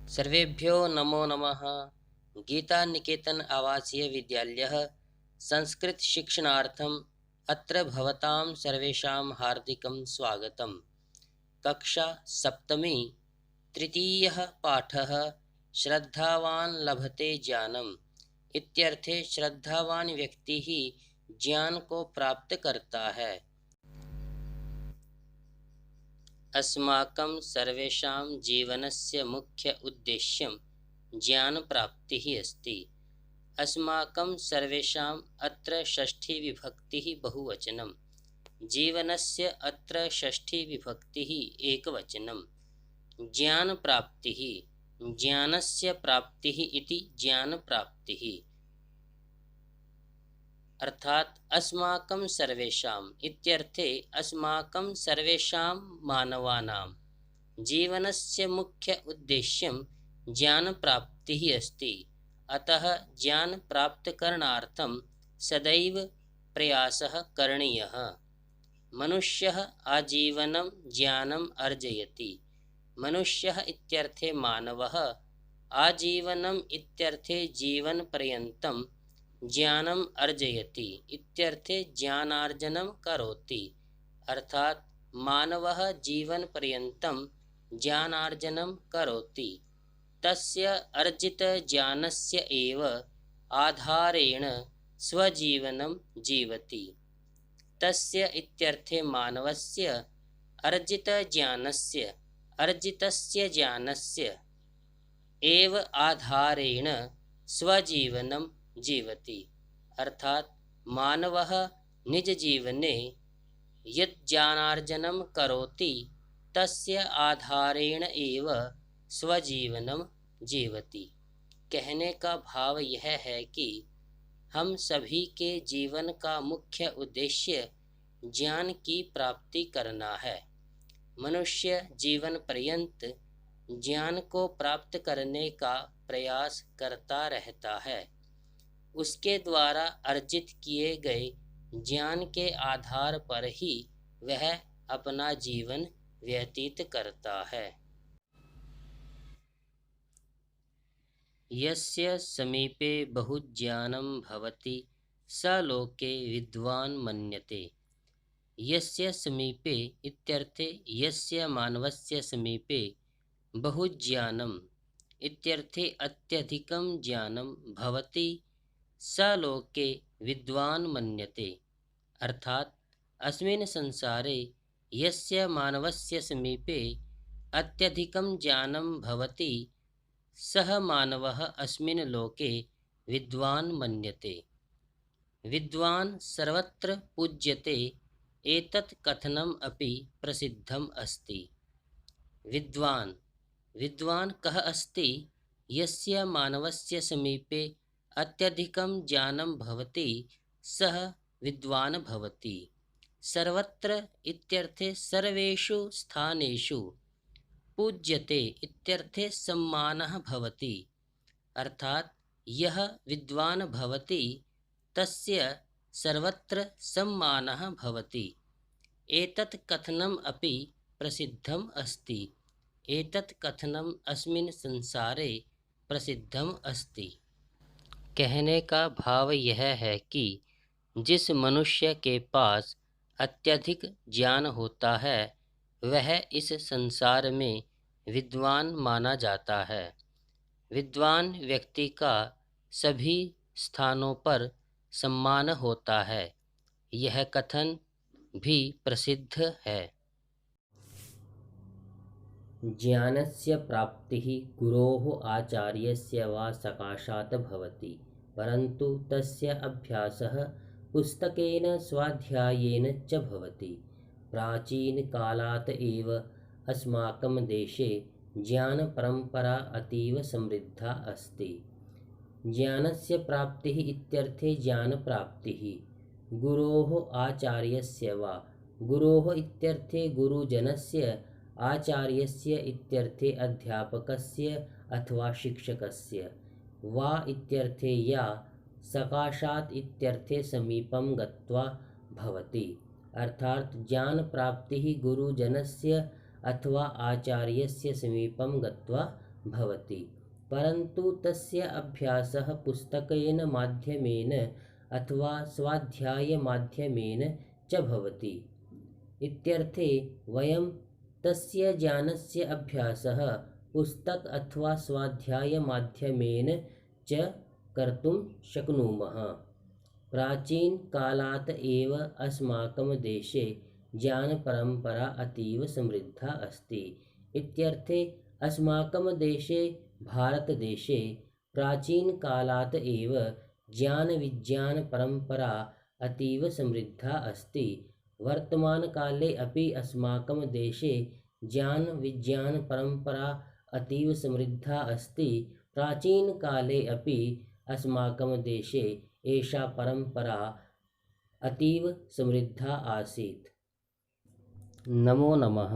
सर्वेभ्यो नमो नमः। गीता निकेतन आवासीय विद्यालयः संस्कृत शिक्षणार्थम् अत्र भवतां सर्वेषां हार्दिकं स्वागतम्। कक्षा सप्तमी तृतीयः पाठः श्रद्धावान् लभते ज्ञानम् इत्यर्थे श्रद्धावान व्यक्ति ही ज्ञान को प्राप्त करता है। अस्माकं सर्वेषां जीवनस्य मुख्य उद्देश्यं ज्ञानप्राप्तिः अस्ति। अस्माकं सर्वेषाम् अत्र षष्ठीविभक्तिः बहुवचनं, जीवनस्य अत्र षष्ठीविभक्तिः एकवचनं। ज्ञानप्राप्तिः ज्ञानस्य प्राप्तिः इति ज्ञानप्राप्तिः अर्थात अस्माकं सर्वेषाम् इत्यर्थे अस्माकं सर्वेषां मानवानां जीवनस्य मुख्य उद्देश्यं ज्ञानप्राप्तिः अस्ति। अतः ज्ञानप्राप्तकरणार्थं सदैव प्रयासः करणीयः। मनुष्यः आजीवनं ज्ञानम् अर्जयति। मनुष्यः इत्यर्थे मानवः, आजीवनम् इत्यर्थे जीवनपर्यन्तं ज्ञानम् अर्जयति इत्यर्थे ज्ञानार्जनं करोति। अर्थात मानवः जीवनपर्यन्तं ज्ञानार्जनं करोति। तस्य अर्जितज्ञानस्य एव आधारेण स्वजीवनं जीवति। तस्य इत्यर्थे मानवस्य अर्जितस्य ज्ञानस्य एव आधारेण स्वजीवनं जीवति। अर्थात मानवः निजजीवने यत् ज्ञानार्जनं करोति तस्य आधारेण एव स्वजीवनं जीवति। कहने का भाव यह है कि हम सभी के जीवन का मुख्य उद्देश्य ज्ञान की प्राप्ति करना है। मनुष्य जीवन पर्यंत ज्ञान को प्राप्त करने का प्रयास करता रहता है। उसके द्वारा अर्जित किए गए ज्ञान के आधार पर ही वह अपना जीवन व्यतीत करता है। यस्य समीपे बहुज्ञानं भवति स लोके विद्वान् मन्यते। यस्य समीपे इत्यर्थे यस्य मानवस्य समीपे बहुज्ञानम् इत्यर्थे अत्यधिकं ज्ञानं भवति स लोके विद्वान् मन्यते। अर्थात अस्मिन् संसारे यस्य मानवस्य समीपे अत्यधिकं ज्ञानं भवति सः मानवः अस्मिन् लोके विद्वान् मन्यते। विद्वान् सर्वत्र पूज्यते एतत् कथनम् अपि प्रसिद्धम् अस्ति। विद्वान् कः अस्ति? यस्य मानवस्य समीपे अत्यधिकं ज्ञानं भवति सः विद्वान् भवति। सर्वत्र इत्यर्थे सर्वेषु स्थानेषु, पूज्यते इत्यर्थे सम्मानः भवति। अर्थात यः विद्वान् भवति तस्य सर्वत्र सम्मानः भवति। एतत् कथनम् अपि प्रसिद्धम् अस्ति। एतत् कथनम् अस्मिन् संसारे प्रसिद्धम् अस्ति। कहने का भाव यह है कि जिस मनुष्य के पास अत्यधिक ज्ञान होता है वह इस संसार में विद्वान माना जाता है। विद्वान व्यक्ति का सभी स्थानों पर सम्मान होता है। यह कथन भी प्रसिद्ध है। ज्ञानस्य प्राप्तिः गुरोः आचार्यस्य वा सकाशात् भवति, परन्तु तस्य अभ्यासः पुस्तकेन स्वाध्यायेन च भवति। प्राचीनकालात् एव अस्माकं देशे ज्ञानपरम्परा अतीव समृद्धा अस्ति। ज्ञानस्य प्राप्तिः इत्यर्थे ज्ञानप्राप्तिः गुरोः आचार्यस्य वा, गुरोः इत्यर्थे गुरुजनस्य, आचार्यस्य इत्यर्थे अध्यापकस्य अथवा शिक्षकस्य, वा इत्यर्थे या, सकाशात् इत्यर्थे समीपं गत्वा भवति। अर्थात ज्ञान प्राप्तिः गुरुजनस्य अथवा आचार्यस्य समीपं गत्वा भवति, परन्तु तस्य अभ्यासः पुस्तकेन माध्यमेन अथवा स्वाध्यायमाध्यमेन च भवति। इत्यर्थे वयं तस्य ज्ञानस्य अभ्यासः पुस्तक अथवा स्वाध्यायमाध्यमेन च कर्तुं शक्नुमः। प्राचीनकालात् एव अस्माकं देशे ज्ञानपरम्परा अतीव समृद्धा अस्ति। इत्यर्थे अस्माकं देशे भारतदेशे प्राचीनकालात् एव ज्ञानविज्ञानपरम्परा अतीव समृद्धा अस्ति। वर्तमानकाले अपि अस्माकं देशे ज्ञानविज्ञानपरम्परा अतीव समृद्धा अस्ति। प्राचीनकाले अपि अस्माकं देशे एषा परम्परा अतीव समृद्धा आसीत्। नमो नमः।